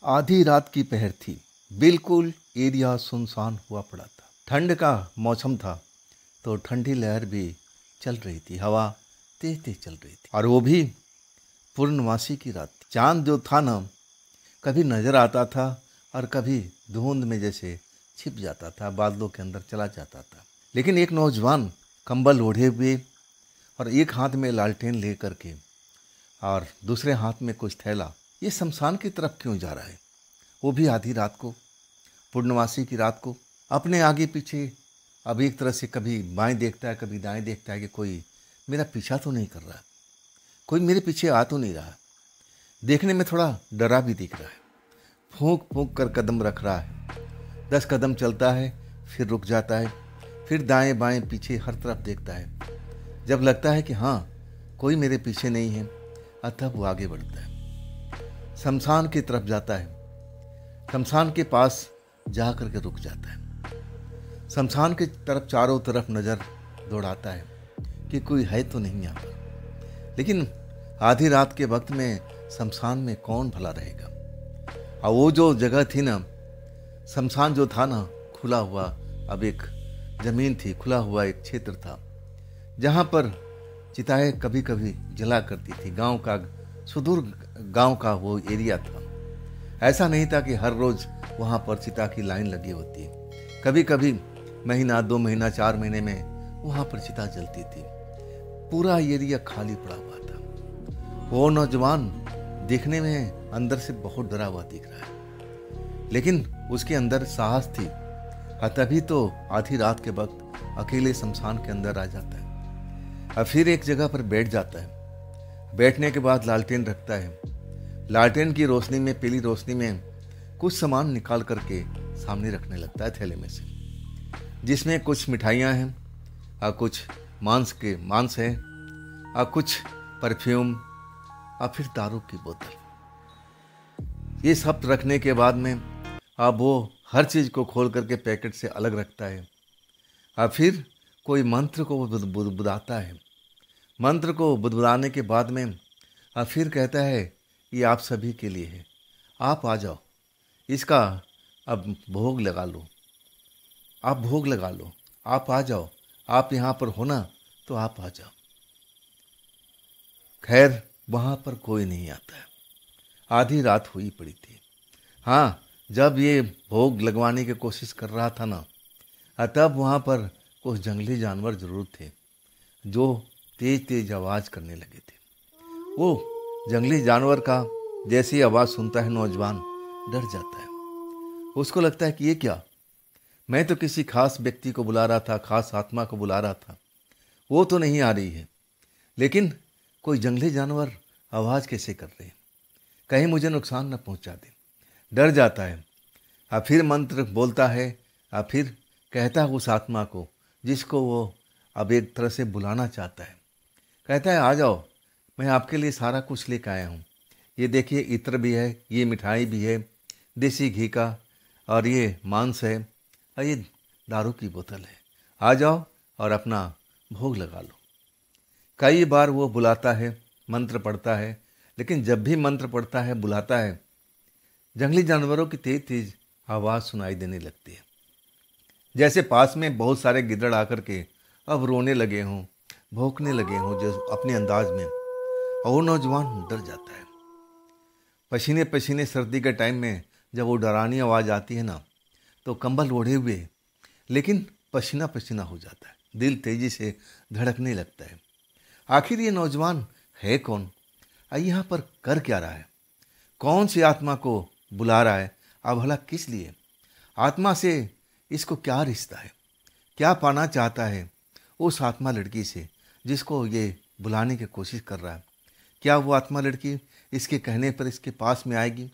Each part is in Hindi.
आधी रात की पहर थी। बिल्कुल एरिया सुनसान हुआ पड़ा था। ठंड का मौसम था तो ठंडी लहर भी चल रही थी। हवा तेज तेज चल रही थी और वो भी पूर्णमासी की रात थी। चांद जो था ना, कभी नजर आता था और कभी धुंध में जैसे छिप जाता था, बादलों के अंदर चला जाता था। लेकिन एक नौजवान कंबल ओढ़े हुए और एक हाथ में लालटेन लेकर के और दूसरे हाथ में कुछ थैला, ये शमशान की तरफ क्यों जा रहा है? वो भी आधी रात को, पूर्णमासी की रात को। अपने आगे पीछे अब एक तरह से कभी बाएं देखता है, कभी दाएं देखता है कि कोई मेरा पीछा तो नहीं कर रहा, कोई मेरे पीछे आ तो नहीं रहा। देखने में थोड़ा डरा भी दिख रहा है। फूंक फूंक कर कदम रख रहा है। 10 कदम चलता है, फिर रुक जाता है, फिर दाएं बाएं पीछे हर तरफ देखता है। जब लगता है कि हाँ, कोई मेरे पीछे नहीं है, तब वो आगे बढ़ता है, शमशान की तरफ जाता है। शमशान के पास जा कर के रुक जाता है। शमशान की तरफ चारों तरफ नज़र दौड़ाता है कि कोई है तो नहीं यहाँ पर। लेकिन आधी रात के वक्त में शमशान में कौन भला रहेगा? और वो जो जगह थी ना, शमशान जो था ना, खुला हुआ, अब एक ज़मीन थी, खुला हुआ एक क्षेत्र था जहाँ पर चिताएं कभी कभी जला करती थी। गांव का, सुदूर गांव का वो एरिया था। ऐसा नहीं था कि हर रोज़ वहाँ पर चिता की लाइन लगी होती है। कभी कभी महीना, 2 महीना, 4 महीने में वहाँ पर चिता जलती थी। पूरा एरिया खाली पड़ा हुआ था। वो नौजवान देखने में अंदर से बहुत डरा हुआ दिख रहा है, लेकिन उसके अंदर साहस थी। तभी तो आधी रात के वक्त अकेले शमशान के अंदर आ जाता है। और फिर एक जगह पर बैठ जाता है। बैठने के बाद लालटेन रखता है। लालटेन की रोशनी में, पीली रोशनी में कुछ सामान निकाल करके सामने रखने लगता है थैले में से, जिसमें कुछ मिठाइयाँ हैं और कुछ मांस है और कुछ परफ्यूम और फिर दारू की बोतल। ये सब रखने के बाद में अब वो हर चीज़ को खोल करके पैकेट से अलग रखता है और फिर कोई मंत्र को बुदाता है। मंत्र को बुदबुदाने के बाद में फिर कहता है, ये आप सभी के लिए है, आप आ जाओ, इसका अब भोग लगा लो, आप भोग लगा लो, आप आ जाओ, आप यहाँ पर हो ना, तो आप आ जाओ। खैर, वहाँ पर कोई नहीं आता है। आधी रात हुई पड़ी थी। हाँ, जब ये भोग लगवाने की कोशिश कर रहा था ना, तब वहाँ पर कुछ जंगली जानवर जरूर थे जो तेज तेज आवाज़ करने लगे थे। वो जंगली जानवर का जैसी आवाज़ सुनता है नौजवान डर जाता है। उसको लगता है कि ये क्या, मैं तो किसी खास व्यक्ति को बुला रहा था, खास आत्मा को बुला रहा था, वो तो नहीं आ रही है, लेकिन कोई जंगली जानवर आवाज़ कैसे कर रहे हैं, कहीं मुझे नुकसान न पहुंचा दे। डर जाता है। और फिर मंत्र बोलता है और फिर कहता है उस आत्मा को जिसको वो अब एक तरह से बुलाना चाहता है। कहता है, आ जाओ, मैं आपके लिए सारा कुछ लेकर आया हूँ। ये देखिए, इत्र भी है, ये मिठाई भी है, देसी घी का, और ये मांस है, और ये दारू की बोतल है। आ जाओ और अपना भोग लगा लो। कई बार वो बुलाता है, मंत्र पढ़ता है, लेकिन जब भी मंत्र पढ़ता है, बुलाता है, जंगली जानवरों की तेज तेज आवाज़ सुनाई देने लगती है, जैसे पास में बहुत सारे गिद्दड़ आकर के अब रोने लगे हों, भौंकने लगे हों, जो अपने अंदाज में। और वो नौजवान डर जाता है। पसीने पसीने सर्दी के टाइम में जब वो डरावनी आवाज़ आती है ना, तो कंबल ओढ़े हुए, लेकिन पसीना पसीना हो जाता है, दिल तेजी से धड़कने लगता है। आखिर ये नौजवान है कौन? यहाँ पर कर क्या रहा है? कौन सी आत्मा को बुला रहा है? अब भला किस लिए? आत्मा से इसको क्या रिश्ता है? क्या पाना चाहता है उस आत्मा लड़की से जिसको ये बुलाने की कोशिश कर रहा है? क्या वो आत्मा लड़की इसके कहने पर इसके पास में आएगी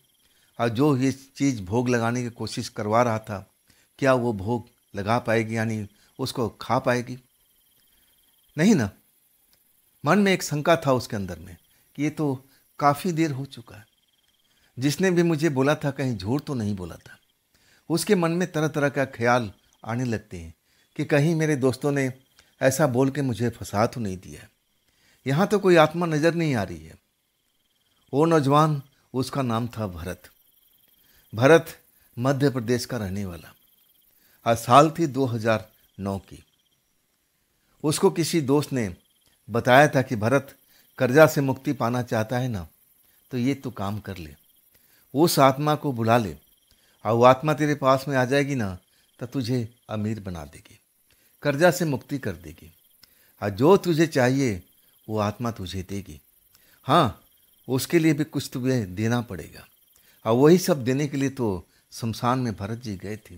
और जो ये चीज़ भोग लगाने की कोशिश करवा रहा था, क्या वो भोग लगा पाएगी, यानी उसको खा पाएगी? नहीं ना। मन में एक शंका था उसके अंदर में कि ये तो काफ़ी देर हो चुका है, जिसने भी मुझे बोला था कहीं झूठ तो नहीं बोला था। उसके मन में तरह तरह का ख्याल आने लगते हैं कि कहीं मेरे दोस्तों ने ऐसा बोल के मुझे फंसा तो नहीं दिया। यहाँ तो कोई आत्मा नज़र नहीं आ रही है। वो नौजवान, उसका नाम था भरत। भरत मध्य प्रदेश का रहने वाला। आज साल थी 2009 की। उसको किसी दोस्त ने बताया था कि भरत कर्जा से मुक्ति पाना चाहता है ना, तो ये तू काम कर ले, उस आत्मा को बुला ले और वो आत्मा तेरे पास में आ जाएगी ना, तो तुझे अमीर बना देगी, कर्जा से मुक्ति कर देगी और जो तुझे चाहिए वो आत्मा तुझे देगी। हाँ, उसके लिए भी कुछ तुम्हें देना पड़ेगा। और वही सब देने के लिए तो शमशान में भरत जी गए थे।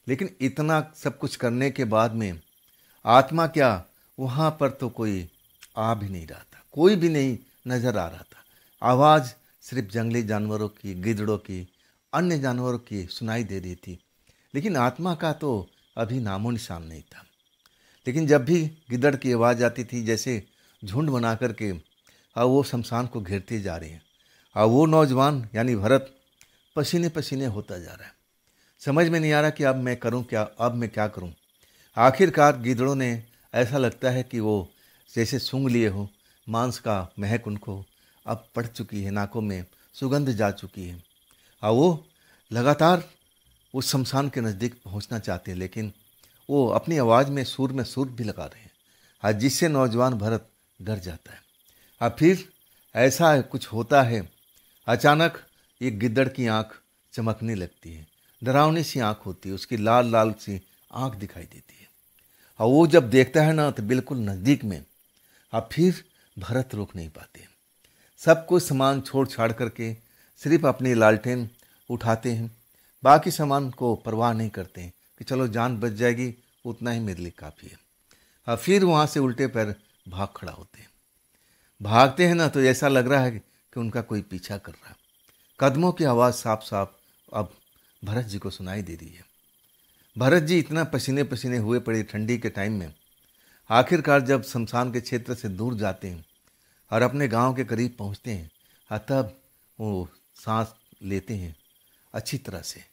लेकिन इतना सब कुछ करने के बाद में आत्मा क्या, वहाँ पर तो कोई आ भी नहीं रहा था, कोई भी नहीं नजर आ रहा था। आवाज़ सिर्फ जंगली जानवरों की, गिद्धड़ों की, अन्य जानवरों की सुनाई दे रही थी, लेकिन आत्मा का तो अभी नामो निशान नहीं था। लेकिन जब भी गिद्धड़ की आवाज़ आती थी, जैसे झुंड बना करके और वो शमशान को घेरते जा रहे हैं, और वो नौजवान यानी भरत पसीने पसीने होता जा रहा है। समझ में नहीं आ रहा कि अब मैं करूं क्या, अब मैं क्या करूं। आखिरकार गिद्धड़ों ने, ऐसा लगता है कि वो जैसे सूंघ लिए हो, मांस का महक उनको अब पड़ चुकी है, नाकों में सुगंध जा चुकी है, और वो लगातार उस शमशान के नज़दीक पहुंचना चाहते हैं। लेकिन वो अपनी आवाज़ में सुर भी लगा रहे हैं, और जिससे नौजवान भरत डर जाता है। और फिर ऐसा कुछ होता है, अचानक एक गिद्धड़ की आंख चमकने लगती है, डरावनी सी आंख होती है, उसकी लाल लाल सी आंख दिखाई देती है, और वो जब देखता है ना तो बिल्कुल नज़दीक में। अब फिर भरत रोक नहीं पाते, सब कुछ सामान छोड़ छाड़ करके सिर्फ अपनी लालटेन उठाते हैं, बाकी सामान को परवाह नहीं करते हैं कि चलो जान बच जाएगी, उतना ही मेरे लिए काफ़ी है। और फिर वहाँ से उल्टे पैर भाग खड़ा होते हैं। भागते हैं ना तो ऐसा लग रहा है कि उनका कोई पीछा कर रहा है। कदमों की आवाज़ साफ साफ अब भरत जी को सुनाई दे रही है। भरत जी इतना पसीने पसीने हुए पड़े ठंडी के टाइम में, आखिरकार जब शमशान के क्षेत्र से दूर जाते हैं और अपने गांव के करीब पहुंचते हैं, तब वो सांस लेते हैं अच्छी तरह से।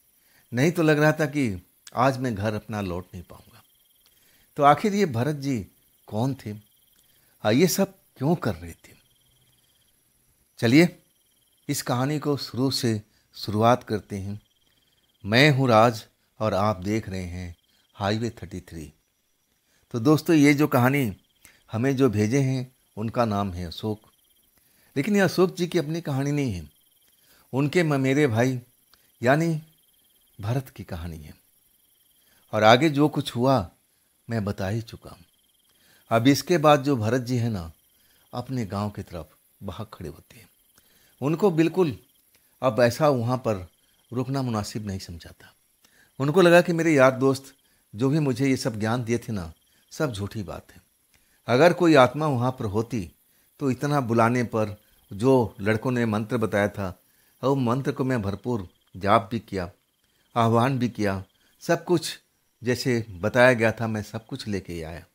नहीं तो लग रहा था कि आज मैं घर अपना लौट नहीं पाऊंगा। तो आखिर ये भरत जी कौन थे, ये सब क्यों कर रहे थे? चलिए इस कहानी को शुरू से शुरुआत करते हैं। मैं हूँ राज और आप देख रहे हैं हाईवे 33। तो दोस्तों, ये जो कहानी हमें जो भेजे हैं उनका नाम है अशोक। लेकिन ये अशोक जी की अपनी कहानी नहीं है, उनके ममेरे भाई यानी भरत की कहानी है। और आगे जो कुछ हुआ मैं बता ही चुका हूँ। अब इसके बाद जो भरत जी है ना, अपने गांव की तरफ भाग खड़े होते हैं। उनको बिल्कुल अब ऐसा वहाँ पर रुकना मुनासिब नहीं समझा था। उनको लगा कि मेरे यार दोस्त जो भी मुझे ये सब ज्ञान दिए थे ना, सब झूठी बात है। अगर कोई आत्मा वहाँ पर होती तो इतना बुलाने पर जो लड़कों ने मंत्र बताया था, वो मंत्र को मैं भरपूर जाप भी किया, आह्वान भी किया, सब कुछ जैसे बताया गया था मैं सब कुछ लेके आया,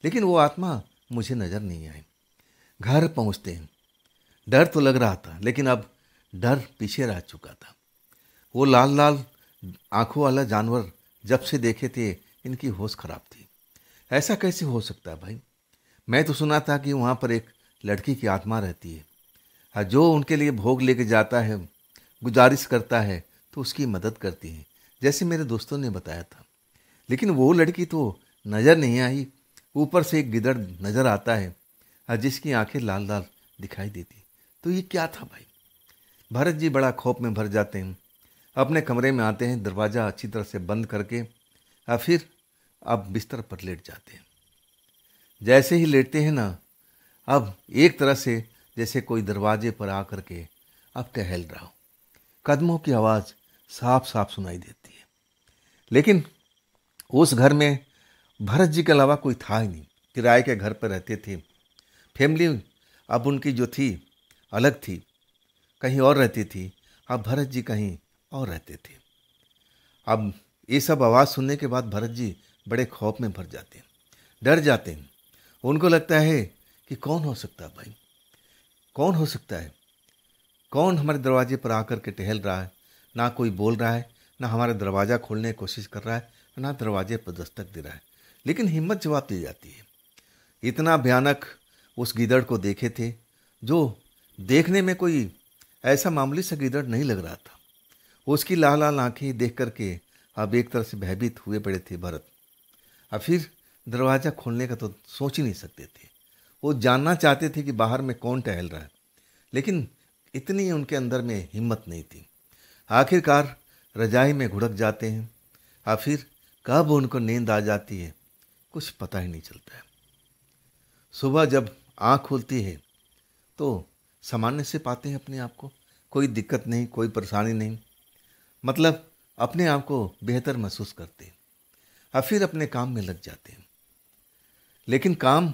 लेकिन वो आत्मा मुझे नज़र नहीं आई। घर पहुँचते हैं, डर तो लग रहा था, लेकिन अब डर पीछे रह चुका था। वो लाल लाल आंखों वाला जानवर जब से देखे थे, इनकी होश खराब थी। ऐसा कैसे हो सकता है भाई? मैं तो सुना था कि वहाँ पर एक लड़की की आत्मा रहती है, जो उनके लिए भोग लेके जाता है, गुजारिश करता है तो उसकी मदद करती है, जैसे मेरे दोस्तों ने बताया था। लेकिन वो लड़की तो नज़र नहीं आई। ऊपर से एक गिद्धड़ नज़र आता है, जिसकी आंखें लाल लाल दिखाई देती। तो ये क्या था भाई? भरत जी बड़ा खौफ में भर जाते हैं, अपने कमरे में आते हैं, दरवाज़ा अच्छी तरह से बंद करके फिर अब बिस्तर पर लेट जाते हैं। जैसे ही लेटते हैं ना, अब एक तरह से जैसे कोई दरवाजे पर आ करके अब टहल रहा हो। कदमों की आवाज़ साफ साफ सुनाई देती है। लेकिन उस घर में भरत जी के अलावा कोई था ही नहीं। किराए के घर पर रहते थे। फैमिली अब उनकी जो थी अलग थी, कहीं और रहती थी। अब भरत जी कहीं और रहते थे। अब ये सब आवाज़ सुनने के बाद भरत जी बड़े खौफ में भर जाते हैं, डर जाते हैं। उनको लगता है कि कौन हो सकता है भाई, कौन हो सकता है, कौन हमारे दरवाजे पर आकर के टहल रहा है। ना कोई बोल रहा है, ना हमारा दरवाज़ा खोलने की कोशिश कर रहा है, ना दरवाजे पर दस्तक दे रहा है। लेकिन हिम्मत जवाब दी जाती है। इतना भयानक उस गीदड़ को देखे थे, जो देखने में कोई ऐसा मामूली सा गीदड़ नहीं लग रहा था। उसकी लाल लाल आंखें देख करके अब एक तरह से भयभीत हुए पड़े थे भरत। अब फिर दरवाज़ा खोलने का तो सोच ही नहीं सकते थे। वो जानना चाहते थे कि बाहर में कौन टहल रहा है, लेकिन इतनी उनके अंदर में हिम्मत नहीं थी। आखिरकार रजाई में घुड़क जाते हैं। और फिर कब उनको नींद आ जाती है कुछ पता ही नहीं चलता है। सुबह जब आँख खुलती है तो सामान्य से पाते हैं अपने आप को, कोई दिक्कत नहीं, कोई परेशानी नहीं, मतलब अपने आप को बेहतर महसूस करते हैं और फिर अपने काम में लग जाते हैं। लेकिन काम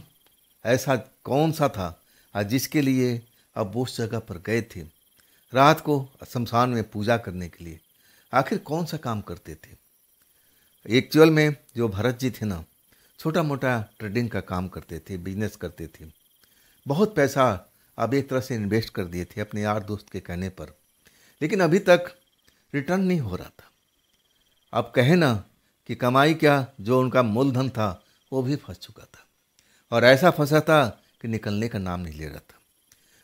ऐसा कौन सा था जिसके लिए अब उस जगह पर गए थे रात को शमशान में पूजा करने के लिए? आखिर कौन सा काम करते थे? एक्चुअल में जो भरत जी थे ना, छोटा मोटा ट्रेडिंग का काम करते थे, बिजनेस करते थे। बहुत पैसा अब एक तरह से इन्वेस्ट कर दिए थे अपने यार दोस्त के कहने पर, लेकिन अभी तक रिटर्न नहीं हो रहा था। अब कहे ना कि कमाई क्या, जो उनका मूलधन था वो भी फंस चुका था, और ऐसा फंसा था कि निकलने का नाम नहीं ले रहा था।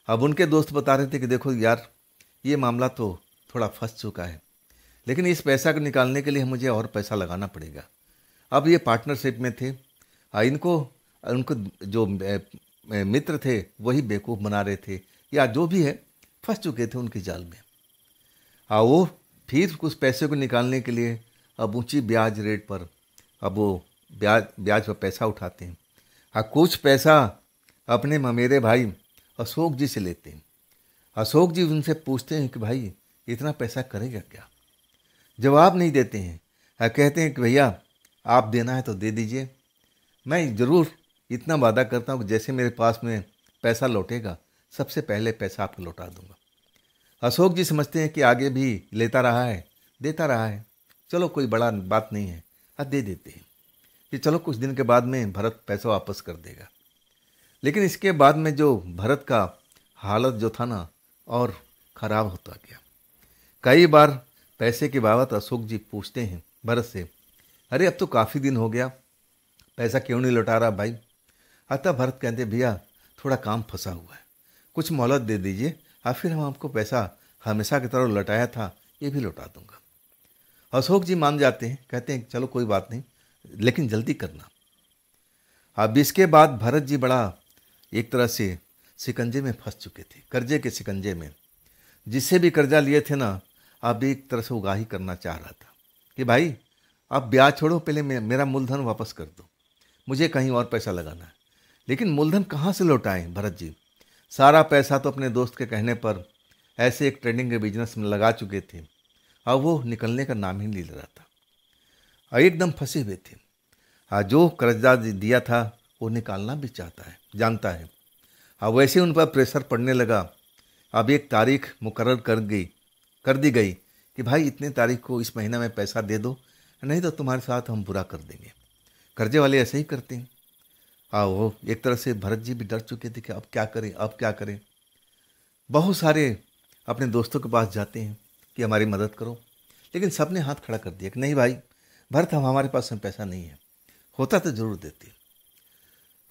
अब उनके दोस्त बता रहे थे कि देखो यार, ये मामला तो थोड़ा फंस चुका है, लेकिन इस पैसा को निकालने के लिए मुझे और पैसा लगाना पड़ेगा। अब ये पार्टनरशिप में थे, इनको उनको जो मित्र थे वही बेवकूफ़ बना रहे थे, या जो भी है फंस चुके थे उनके जाल में। वो फिर कुछ पैसे को निकालने के लिए अब ऊंची ब्याज रेट पर अब वो ब्याज पर पैसा उठाते हैं। कुछ पैसा अपने ममेरे भाई अशोक जी से लेते हैं। अशोक जी उनसे पूछते हैं कि भाई इतना पैसा करेगा क्या? जवाब नहीं देते हैं। कहते हैं कि भैया आप देना है तो दे दीजिए, मैं ज़रूर इतना वादा करता हूँ कि जैसे मेरे पास में पैसा लौटेगा सबसे पहले पैसा आपको लौटा दूंगा। अशोक जी समझते हैं कि आगे भी लेता रहा है, देता रहा है, चलो कोई बड़ा बात नहीं है, दे देते हैं कि चलो कुछ दिन के बाद में भरत पैसा वापस कर देगा। लेकिन इसके बाद में जो भरत का हालत जो था ना और ख़राब होता गया। कई बार पैसे के बाबत अशोक जी पूछते हैं भरत से, अरे अब तो काफ़ी दिन हो गया, पैसा क्यों नहीं लौटा रहा भाई? अतः भरत कहते भैया थोड़ा काम फंसा हुआ है, कुछ मोहलत दे दीजिए और फिर हम आपको पैसा हमेशा की तरह लौटाया था ये भी लौटा दूंगा। अशोक जी मान जाते हैं, कहते हैं चलो कोई बात नहीं, लेकिन जल्दी करना। अब इसके बाद भरत जी बड़ा एक तरह से शिकंजे में फंस चुके थे, कर्जे के शिकंजे में। जिससे भी कर्जा लिए थे ना, अब एक तरह से उगाही करना चाह रहा था कि भाई अब ब्याज छोड़ो, पहले मेरा मूलधन वापस कर दो, मुझे कहीं और पैसा लगाना है। लेकिन मूलधन कहाँ से लौटाएं भरत जी? सारा पैसा तो अपने दोस्त के कहने पर ऐसे एक ट्रेडिंग के बिजनेस में लगा चुके थे, अब वो निकलने का नाम ही नहीं ले रहा था और एकदम फंसे हुए थे। जो कर्जा दिया था वो निकालना भी चाहता है, जानता है। अब वैसे उन पर प्रेशर पड़ने लगा। अब एक तारीख मुकर्रर कर दी गई कि भाई इतने तारीख को इस महीने में पैसा दे दो, नहीं तो तुम्हारे साथ हम बुरा कर देंगे। कर्जे वाले ऐसे ही करते हैं। वो एक तरह से भरत जी भी डर चुके थे कि अब क्या करें, अब क्या करें। बहुत सारे अपने दोस्तों के पास जाते हैं कि हमारी मदद करो, लेकिन सबने हाथ खड़ा कर दिया कि नहीं भाई भरत, हमारे पास में पैसा नहीं है, होता तो जरूर देते।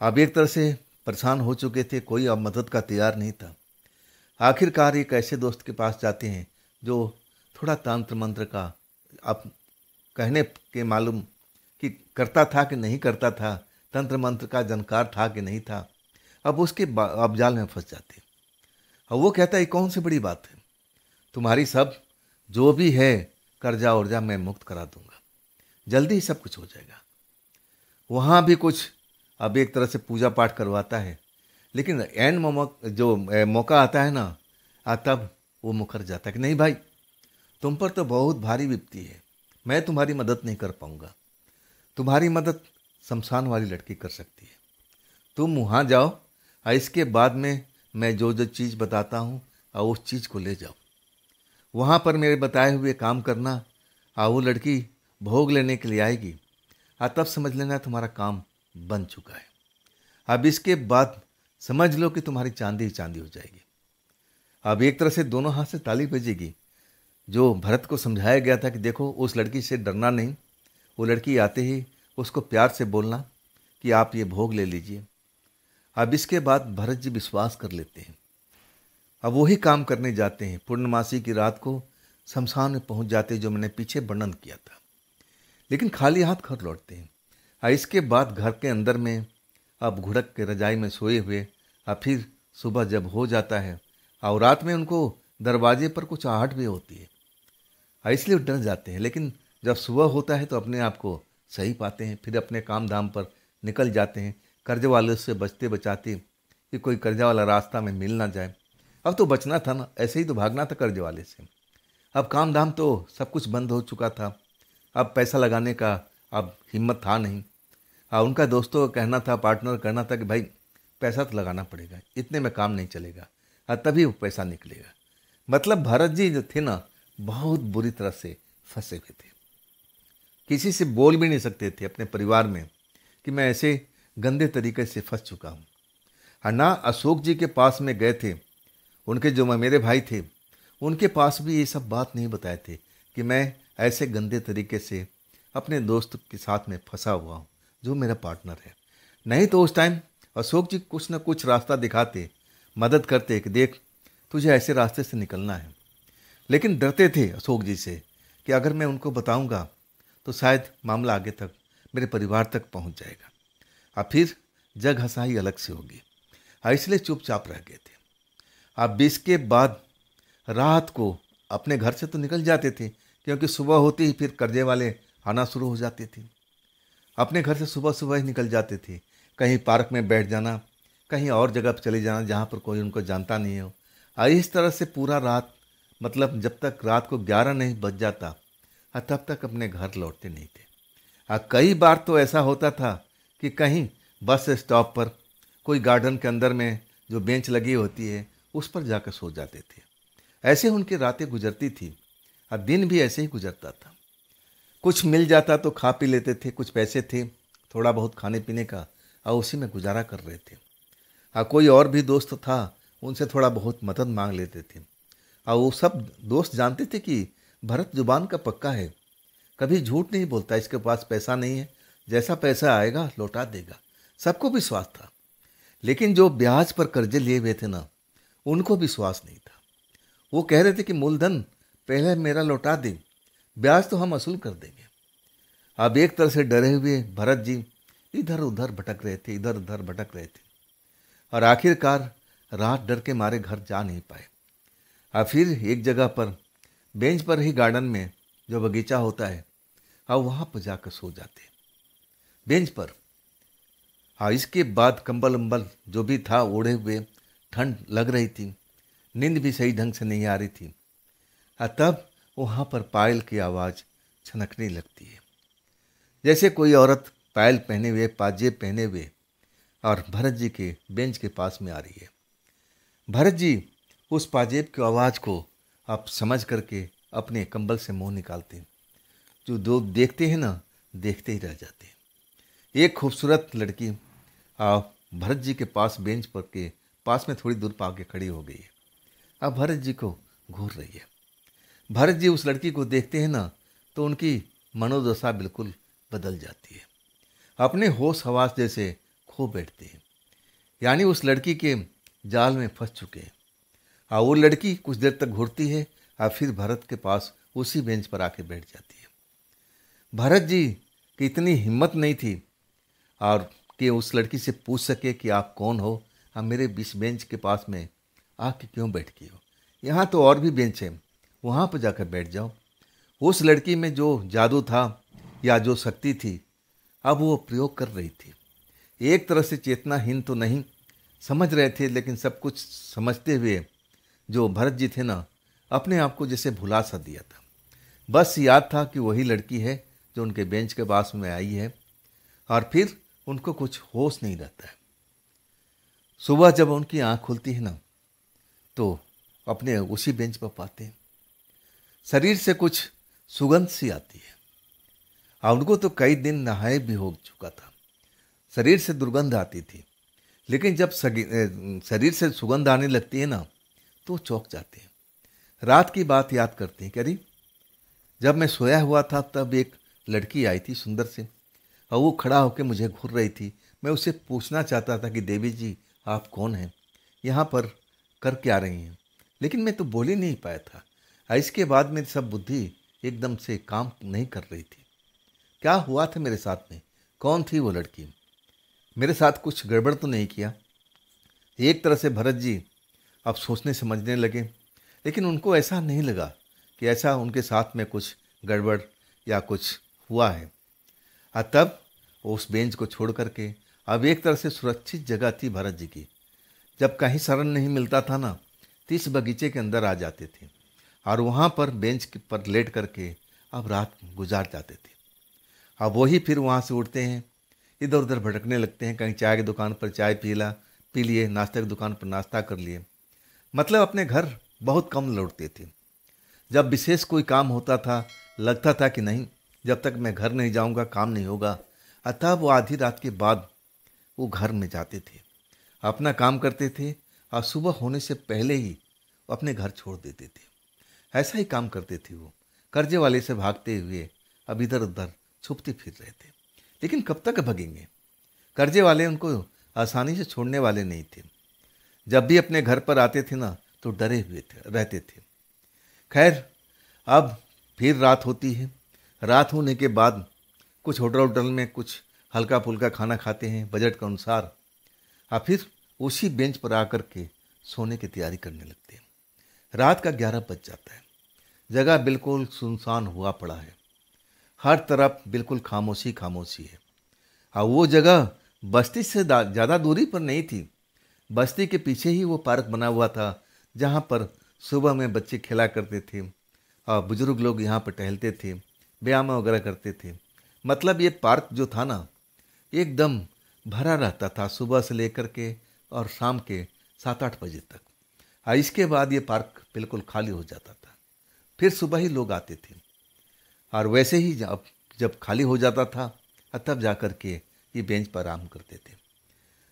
अब एक तरह से परेशान हो चुके थे, कोई अब मदद का तैयार नहीं था। आखिरकार एक ऐसे दोस्त के पास जाते हैं जो थोड़ा तंत्र मंत्र का अब कहने के मालूम कि करता था कि नहीं करता था, तंत्र मंत्र का जानकार था कि नहीं था। अब उसके अब जाल में फंस जाते। अब वो कहता है कौन सी बड़ी बात है, तुम्हारी सब जो भी है कर्जा उर्जा मैं मुक्त करा दूंगा, जल्दी ही सब कुछ हो जाएगा। वहाँ भी कुछ अब एक तरह से पूजा पाठ करवाता है, लेकिन एंड जो मौका आता है ना, तब वो मुकर जाता है कि नहीं भाई तुम पर तो बहुत भारी विपत्ति है, मैं तुम्हारी मदद नहीं कर पाऊंगा, तुम्हारी मदद शमशान वाली लड़की कर सकती है, तुम वहाँ जाओ और इसके बाद में मैं जो जो चीज़ बताता हूँ और उस चीज़ को ले जाओ, वहाँ पर मेरे बताए हुए काम करना और वो लड़की भोग लेने के लिए आएगी और तब समझ लेना तुम्हारा काम बन चुका है। अब इसके बाद समझ लो कि तुम्हारी चांदी ही चांदी हो जाएगी। अब एक तरह से दोनों हाथ से ताली बजेगी। जो भरत को समझाया गया था कि देखो उस लड़की से डरना नहीं, वो लड़की आते ही उसको प्यार से बोलना कि आप ये भोग ले लीजिए। अब इसके बाद भरत जी विश्वास कर लेते हैं। अब वही काम करने जाते हैं। पूर्णमासी की रात को शमशान में पहुंच जाते जो मैंने पीछे वर्णन किया था, लेकिन खाली हाथ घर लौटते हैं। इसके बाद घर के अंदर में अब घुड़क के रजाई में सोए हुए, और फिर सुबह जब हो जाता है और रात में उनको दरवाजे पर कुछ आहट भी होती है, इसलिए डर जाते हैं। लेकिन जब सुबह होता है तो अपने आप को सही पाते हैं, फिर अपने काम धाम पर निकल जाते हैं, कर्जे वाले से बचते बचाते कि कोई कर्जा वाला रास्ता में मिल ना जाए। अब तो बचना था ना, ऐसे ही तो भागना था कर्जे वाले से। अब काम धाम तो सब कुछ बंद हो चुका था, अब पैसा लगाने का अब हिम्मत था नहीं। उनका दोस्तों का कहना था, पार्टनर कहना था कि भाई पैसा तो लगाना पड़ेगा, इतने में काम नहीं चलेगा, तभी वो पैसा निकलेगा। मतलब भरत जी जो थे ना, बहुत बुरी तरह से फंसे हुए थे। किसी से बोल भी नहीं सकते थे अपने परिवार में कि मैं ऐसे गंदे तरीके से फंस चुका हूँ। ना अशोक जी के पास में गए थे, उनके जो मेरे भाई थे उनके पास भी ये सब बात नहीं बताए थे कि मैं ऐसे गंदे तरीके से अपने दोस्त के साथ में फंसा हुआ हूँ जो मेरा पार्टनर है। नहीं तो उस टाइम अशोक जी कुछ ना कुछ रास्ता दिखाते, मदद करते कि देख तुझे ऐसे रास्ते से निकलना है। लेकिन डरते थे अशोक जी से कि अगर मैं उनको बताऊंगा तो शायद मामला आगे तक मेरे परिवार तक पहुंच जाएगा, और फिर जग हंसाई अलग से होगी। इसलिए चुपचाप रह गए थे। अब 20 के बाद रात को अपने घर से तो निकल जाते थे, क्योंकि सुबह होते ही फिर कर्जे वाले आना शुरू हो जाते थे। अपने घर से सुबह सुबह ही निकल जाते थे, कहीं पार्क में बैठ जाना, कहीं और जगह पर चले जाना जहाँ पर कोई उनको जानता नहीं हो। इस तरह से पूरा रात, मतलब जब तक रात को 11 नहीं बज जाता तब तक अपने घर लौटते नहीं थे। कई बार तो ऐसा होता था कि कहीं बस स्टॉप पर कोई गार्डन के अंदर में जो बेंच लगी होती है उस पर जाकर सो जाते थे। ऐसे उनकी रातें गुजरती थी और दिन भी ऐसे ही गुजरता था। कुछ मिल जाता तो खा पी लेते थे, कुछ पैसे थे थोड़ा बहुत खाने पीने का, और उसी में गुजारा कर रहे थे। कोई और भी दोस्त था, उनसे थोड़ा बहुत मदद मांग लेते थे। और वो सब दोस्त जानते थे कि भरत जुबान का पक्का है, कभी झूठ नहीं बोलता, इसके पास पैसा नहीं है, जैसा पैसा आएगा लौटा देगा, सबको विश्वास था। लेकिन जो ब्याज पर कर्जे लिए हुए थे ना, उनको विश्वास नहीं था। वो कह रहे थे कि मूलधन पहले मेरा लौटा दे, ब्याज तो हम वसूल कर देंगे। अब एक तरह से डरे हुए भरत जी इधर उधर भटक रहे थे, इधर उधर भटक रहे थे, और आखिरकार रात डर के मारे घर जा नहीं पाए। और फिर एक जगह पर बेंच पर ही गार्डन में जो बगीचा होता है, वहाँ पर जाकर सो जाते बेंच पर। इसके बाद कंबल उम्बल जो भी था ओढ़े हुए, ठंड लग रही थी, नींद भी सही ढंग से नहीं आ रही थी। तब वहाँ पर पायल की आवाज़ छनकने लगती है, जैसे कोई औरत पायल पहने हुए, पाजेब पहने हुए और भरत जी के बेंच के पास में आ रही है। भरत जी उस पाजेब की आवाज़ को आप समझ करके अपने कंबल से मुंह निकालते हैं। जो दो देखते हैं ना, देखते ही रह जाते हैं। एक खूबसूरत लड़की भरत जी के पास बेंच पर के पास में थोड़ी दूर पर आके खड़ी हो गई है। अब भरत जी को घूर रही है। भरत जी उस लड़की को देखते हैं ना, तो उनकी मनोदशा बिल्कुल बदल जाती है, अपने होश हवास जैसे खो बैठते हैं, यानी उस लड़की के जाल में फंस चुके हैं। वो लड़की कुछ देर तक घूरती है और फिर भरत के पास उसी बेंच पर आके बैठ जाती है। भरत जी की इतनी हिम्मत नहीं थी और कि उस लड़की से पूछ सके कि आप कौन हो, आप मेरे बीच बेंच के पास में आके क्यों बैठ गई हो, यहाँ तो और भी बेंच है, वहाँ पर जाकर बैठ जाओ। उस लड़की में जो जादू था या जो शक्ति थी, अब वो प्रयोग कर रही थी। एक तरह से चेतनाहीन तो नहीं समझ रहे थे, लेकिन सब कुछ समझते हुए जो भरत जी थे ना, अपने आप को जैसे भुला सा दिया था। बस याद था कि वही लड़की है जो उनके बेंच के पास में आई है, और फिर उनको कुछ होश नहीं रहता है। सुबह जब उनकी आँख खुलती है ना, तो अपने उसी बेंच पर पाते हैं शरीर से कुछ सुगंध सी आती है। और उनको तो कई दिन नहाए भी हो चुका था, शरीर से दुर्गंध आती थी, लेकिन जब शरीर से सुगंध आने लगती है ना, तो चौंक जाते हैं। रात की बात याद करते हैं कि अरे जब मैं सोया हुआ था तब एक लड़की आई थी सुंदर से, और वो खड़ा होकर मुझे घूर रही थी। मैं उससे पूछना चाहता था कि देवी जी आप कौन हैं, यहाँ पर कर क्या रही हैं, लेकिन मैं तो बोल ही नहीं पाया था। इसके बाद मेरी सब बुद्धि एकदम से काम नहीं कर रही थी। क्या हुआ था मेरे साथ में? कौन थी वो लड़की? मेरे साथ कुछ गड़बड़ तो नहीं किया? एक तरह से भरत जी अब सोचने समझने लगे, लेकिन उनको ऐसा नहीं लगा कि ऐसा उनके साथ में कुछ गड़बड़ या कुछ हुआ है। तब उस बेंच को छोड़ करके अब एक तरह से सुरक्षित जगह थी भरत जी की। जब कहीं शरण नहीं मिलता था ना, तो इस बगीचे के अंदर आ जाते थे और वहाँ पर बेंच पर लेट करके अब रात गुजार जाते थे। अब वही फिर वहाँ से उठते हैं, इधर उधर भटकने लगते हैं। कहीं चाय की दुकान पर चाय पी लिए, नाश्ते की दुकान पर नाश्ता कर लिए। मतलब अपने घर बहुत कम लौटते थे। जब विशेष कोई काम होता था, लगता था कि नहीं, जब तक मैं घर नहीं जाऊंगा काम नहीं होगा। अतः वो आधी रात के बाद वो घर में जाते थे, अपना काम करते थे और सुबह होने से पहले ही अपने घर छोड़ देते थे। ऐसा ही काम करते थे वो, कर्जे वाले से भागते हुए अब इधर उधर छुपते फिर रहे थे। लेकिन कब तक भगेंगे? कर्जे वाले उनको आसानी से छोड़ने वाले नहीं थे। जब भी अपने घर पर आते थे ना, तो डरे हुए रहते थे। खैर, अब फिर रात होती है। रात होने के बाद कुछ होटल में कुछ हल्का फुल्का खाना खाते हैं बजट के अनुसार, और फिर उसी बेंच पर आकर के सोने की तैयारी करने लगते हैं। रात का 11 बज जाता है। जगह बिल्कुल सुनसान हुआ पड़ा है। हर तरफ बिल्कुल खामोशी खामोशी है। और वो जगह बस्ती से ज़्यादा दूरी पर नहीं थी। बस्ती के पीछे ही वो पार्क बना हुआ था, जहाँ पर सुबह में बच्चे खेला करते थे और बुजुर्ग लोग यहाँ पर टहलते थे, व्यायाम वगैरह करते थे। मतलब ये पार्क जो था ना, एकदम भरा रहता था सुबह से लेकर के और शाम के 7-8 बजे तक। और इसके बाद ये पार्क बिल्कुल खाली हो जाता था। फिर सुबह ही लोग आते थे और वैसे ही जब खाली हो जाता था तब जा कर के ये बेंच पर आराम करते थे।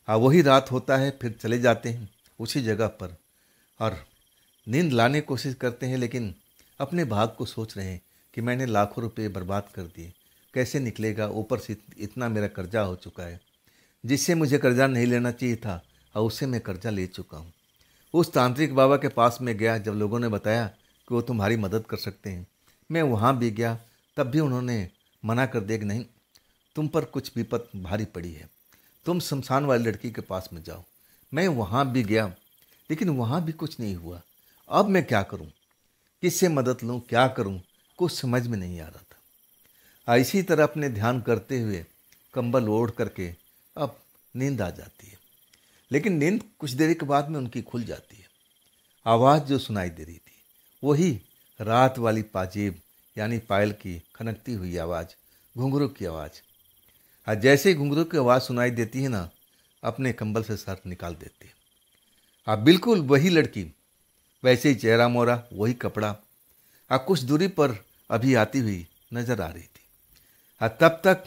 वही रात होता है, फिर चले जाते हैं उसी जगह पर और नींद लाने की कोशिश करते हैं, लेकिन अपने भाग को सोच रहे हैं कि मैंने लाखों रुपए बर्बाद कर दिए, कैसे निकलेगा? ऊपर से इतना मेरा कर्जा हो चुका है, जिससे मुझे कर्जा नहीं लेना चाहिए था और उससे मैं कर्जा ले चुका हूँ। उस तांत्रिक बाबा के पास में गया, जब लोगों ने बताया कि वो तुम्हारी मदद कर सकते हैं, मैं वहाँ भी गया, तब भी उन्होंने मना कर दिया कि नहीं, तुम पर कुछ विपत भारी पड़ी है, तुम शमशान वाली लड़की के पास में जाओ। मैं वहाँ भी गया, लेकिन वहाँ भी कुछ नहीं हुआ। अब मैं क्या करूँ, किससे मदद लूँ, क्या करूँ, कुछ समझ में नहीं आ रहा था। इसी तरह अपने ध्यान करते हुए कंबल ओढ़ करके अब नींद आ जाती है, लेकिन नींद कुछ देर के बाद में उनकी खुल जाती है। आवाज़ जो सुनाई दे रही थी वही रात वाली पाजेब यानी पायल की खनकती हुई आवाज़, घुंघरू की आवाज़। और जैसे ही घुंघरू की आवाज़ सुनाई देती है ना, अपने कंबल से सर निकाल देते हैं। अब बिल्कुल वही लड़की, वैसे ही चेहरा मोरा, वही कपड़ा, कुछ दूरी पर अभी आती हुई नजर आ रही थी। तब तक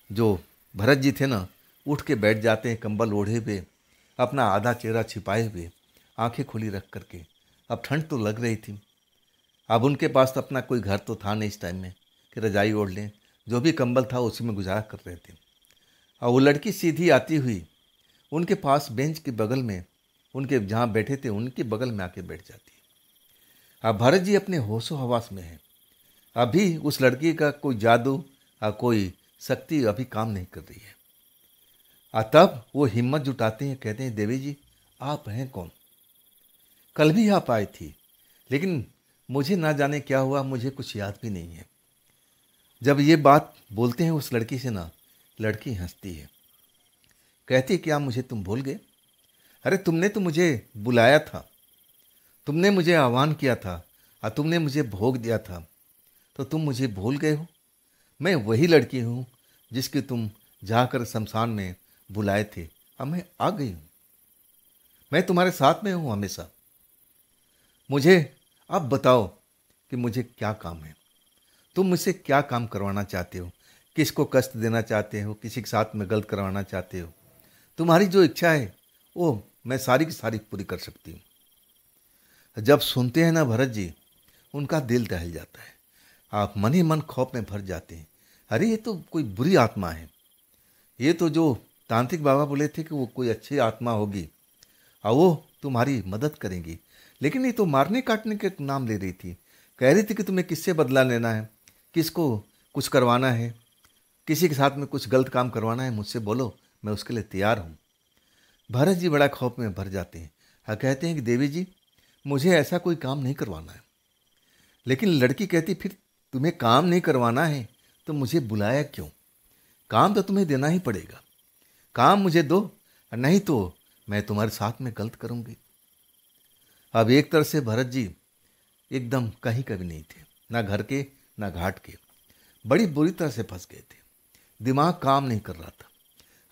जो भरत जी थे ना, उठ के बैठ जाते हैं कंबल ओढ़े हुए, अपना आधा चेहरा छिपाए हुए, आंखें खुली रख करके। अब ठंड तो लग रही थी। अब उनके पास तो अपना कोई घर तो था नहीं इस टाइम में कि रजाई ओढ़ लें। जो भी कंबल था उसी में गुजारा कर रहे थे। और वो लड़की सीधी आती हुई उनके पास बेंच के बगल में, उनके जहाँ बैठे थे उनके बगल में आके बैठ जाती है। अब भरत जी अपने होशो हवास में हैं। अभी उस लड़की का कोई जादू या कोई शक्ति अभी काम नहीं कर रही है। तब वो हिम्मत जुटाते हैं, कहते हैं, देवी जी आप हैं कौन? कल भी आप आई थी, लेकिन मुझे ना जाने क्या हुआ, मुझे कुछ याद भी नहीं है। जब ये बात बोलते हैं उस लड़की से ना, लड़की हंसती है, कहती है, क्या मुझे तुम भूल गए? अरे तुमने तो मुझे बुलाया था, तुमने मुझे आह्वान किया था और तुमने मुझे भोग दिया था, तो तुम मुझे भूल गए हो? मैं वही लड़की हूँ जिसकी तुम जाकर शमशान में बुलाए थे। अब मैं आ गई हूँ, मैं तुम्हारे साथ में हूँ हमेशा। मुझे अब बताओ कि मुझे क्या काम है, तुम मुझसे क्या काम करवाना चाहते हो, किसको कष्ट देना चाहते हो, किसी के साथ में गलत करवाना चाहते हो? तुम्हारी जो इच्छा है वो मैं सारी की सारी पूरी कर सकती हूँ। जब सुनते हैं ना भरत जी, उनका दिल दहल जाता है। आप मन ही मन खौफ में भर जाते हैं। अरे ये तो कोई बुरी आत्मा है, ये तो जो तांत्रिक बाबा बोले थे कि वो कोई अच्छी आत्मा होगी और वो तुम्हारी मदद करेंगी, लेकिन ये तो मारने काटने के नाम ले रही थी। कह रही थी कि तुम्हें किससे बदला लेना है, किसको कुछ करवाना है, किसी के साथ में कुछ गलत काम करवाना है, मुझसे बोलो, मैं उसके लिए तैयार हूँ। भरत जी बड़ा खौफ में भर जाते हैं और कहते हैं कि देवी जी, मुझे ऐसा कोई काम नहीं करवाना है। लेकिन लड़की कहती, फिर तुम्हें काम नहीं करवाना है तो मुझे बुलाया क्यों? काम तो तुम्हें देना ही पड़ेगा, काम मुझे दो, नहीं तो मैं तुम्हारे साथ में गलत करूंगी। अब एक तरह से भरत जी एकदम कहीं कभी नहीं थे, ना घर के ना घाट के, बड़ी बुरी तरह से फंस गए थे, दिमाग काम नहीं कर रहा था।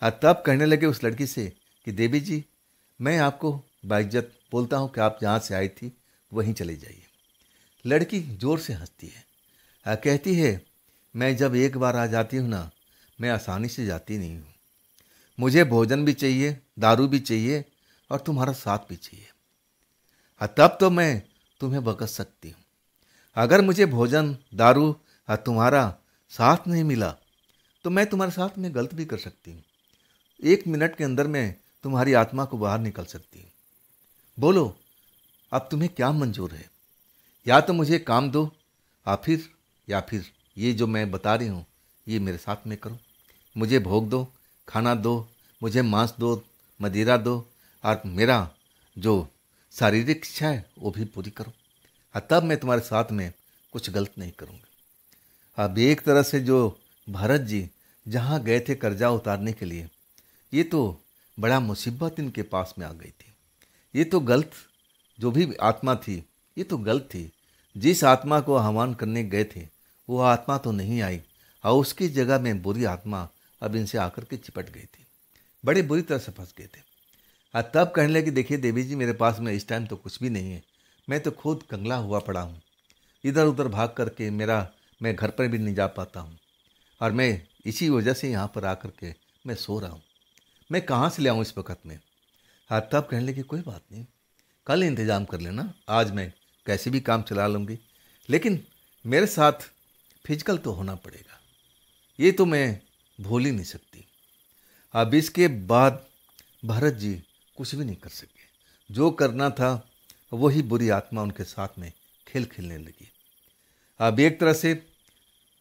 और तब कहने लगे उस लड़की से कि देवी जी, मैं आपको बाइज्जत बोलता हूँ कि आप जहाँ से आई थी वहीं चले जाइए। लड़की जोर से हंसती है और कहती है, मैं जब एक बार आ जाती हूँ ना, मैं आसानी से जाती नहीं हूँ। मुझे भोजन भी चाहिए, दारू भी चाहिए और तुम्हारा साथ भी चाहिए। तब तो मैं तुम्हें बकस सकती हूँ। अगर मुझे भोजन, दारू और तुम्हारा साथ नहीं मिला तो मैं तुम्हारे साथ में गलत भी कर सकती हूँ। 1 मिनट के अंदर मैं तुम्हारी आत्मा को बाहर निकल सकती हूँ। बोलो, अब तुम्हें क्या मंजूर है? या तो मुझे काम दो या फिर ये जो मैं बता रही हूँ ये मेरे साथ में करो। मुझे भोग दो, खाना दो, मुझे मांस दो, मदिरा दो और मेरा जो शारीरिक इच्छा है वो भी पूरी करो, और तब मैं तुम्हारे साथ में कुछ गलत नहीं करूँगी। अब एक तरह से जो भरत जी जहाँ गए थे कर्जा उतारने के लिए, ये तो बड़ा मुसीबत इनके पास में आ गई थी। ये तो गलत, जो भी आत्मा थी ये तो गलत थी। जिस आत्मा को आह्वान करने गए थे वो आत्मा तो नहीं आई और उसकी जगह में बुरी आत्मा अब इनसे आकर के चिपट गई थी। बड़े बुरी तरह से फंस गए थे। और तब कहने लगे, देखिए देवी जी, मेरे पास में इस टाइम तो कुछ भी नहीं है, मैं तो खुद कंगला हुआ पड़ा हूँ, इधर उधर भाग करके मैं घर पर भी नहीं जा पाता हूँ और मैं इसी वजह से यहाँ पर आकर के मैं सो रहा हूँ। मैं कहाँ से ले आऊँ इस वक्त में? हाँ, तब कहने लगे, कोई बात नहीं, कल इंतज़ाम कर लेना, आज मैं कैसे भी काम चला लूँगी, लेकिन मेरे साथ फिजिकल तो होना पड़ेगा, ये तो मैं भूल ही नहीं सकती। अब इसके बाद भरत जी कुछ भी नहीं कर सके। जो करना था वही बुरी आत्मा उनके साथ में खेल खेलने लगी। अब एक तरह से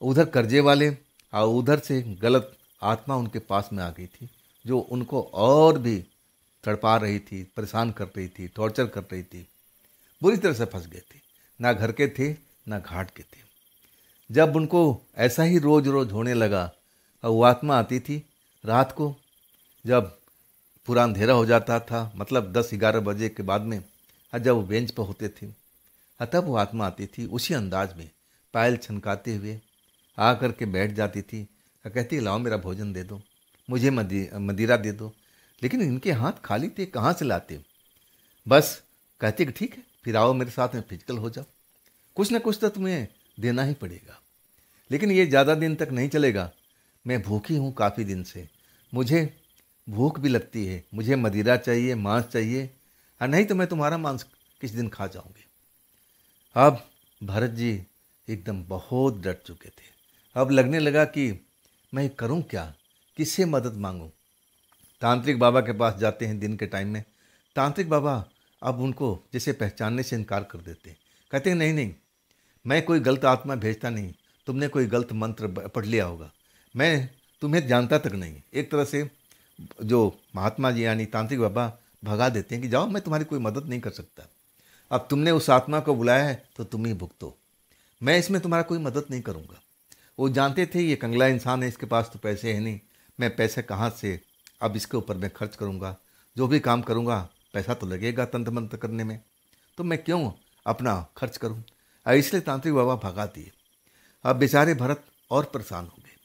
उधर कर्जे वाले और उधर से गलत आत्मा उनके पास में आ गई थी, जो उनको और भी तड़पा रही थी, परेशान कर रही थी, टॉर्चर कर रही थी। बुरी तरह से फंस गए थे, ना घर के थे ना घाट के थे। जब उनको ऐसा ही रोज रोज होने लगा और वो आत्मा आती थी रात को, जब पूरा अंधेरा हो जाता था, मतलब 10-11 बजे के बाद में, और जब वो बेंच पर होते थे तब वो आत्मा आती थी उसी अंदाज में, पायल छनकाते हुए आ कर के बैठ जाती थी और कहती, लाओ मेरा भोजन दे दो, मुझे मदिरा दे दो। लेकिन इनके हाथ खाली थे, कहाँ से लाते? बस कहते कि ठीक है, फिर आओ मेरे साथ में फिजिकल हो जाओ, कुछ ना कुछ तो तुम्हें देना ही पड़ेगा। लेकिन ये ज़्यादा दिन तक नहीं चलेगा, मैं भूखी हूँ काफ़ी दिन से, मुझे भूख भी लगती है, मुझे मदिरा चाहिए, मांस चाहिए, और नहीं तो मैं तुम्हारा मांस किस दिन खा जाऊंगी। अब भरत जी एकदम बहुत डर चुके थे। अब लगने लगा कि मैं करूं क्या, किससे मदद मांगूं। तांत्रिक बाबा के पास जाते हैं दिन के टाइम में, तांत्रिक बाबा अब उनको जैसे पहचानने से इनकार कर देते हैं, कहते हैं नहीं नहीं, मैं कोई गलत आत्मा भेजता नहीं, तुमने कोई गलत मंत्र पढ़ लिया होगा, मैं तुम्हें जानता तक नहीं। एक तरह से जो महात्मा जी यानी तांत्रिक बाबा भगा देते हैं कि जाओ, मैं तुम्हारी कोई मदद नहीं कर सकता, अब तुमने उस आत्मा को बुलाया है तो तुम ही भुगतो, मैं इसमें तुम्हारा कोई मदद नहीं करूँगा। वो जानते थे ये कंगला इंसान है, इसके पास तो पैसे है नहीं, मैं पैसे कहाँ से अब इसके ऊपर मैं खर्च करूँगा, जो भी काम करूँगा पैसा तो लगेगा तंत्र मंत्र करने में, तो मैं क्यों अपना खर्च करूँ, इसलिए तांत्रिक बाबा भगा दिए। अब बेचारे भरत और परेशान हो गए,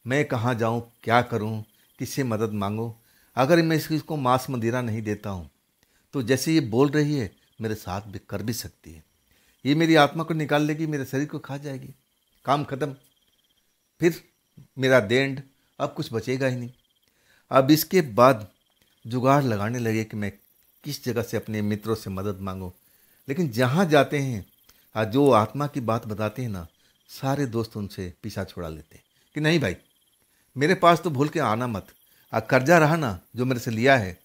मैं कहाँ जाऊँ, क्या करूँ, किससे मदद मांगूँ, अगर मैं इसको मांस मदिरा नहीं देता हूँ तो जैसे ये बोल रही है मेरे साथ भी कर भी सकती है, ये मेरी आत्मा को निकाल लेगी, मेरे शरीर को खा जाएगी, काम खत्म, फिर मेरा देंड, अब कुछ बचेगा ही नहीं। अब इसके बाद जुगाड़ लगाने लगे कि मैं किस जगह से अपने मित्रों से मदद मांगूं। लेकिन जहाँ जाते हैं जो आत्मा की बात बताते हैं ना, सारे दोस्त उनसे पीछा छुड़ा लेते हैं कि नहीं भाई, मेरे पास तो भूल के आना मत, कर्जा रहा ना जो मेरे से लिया है,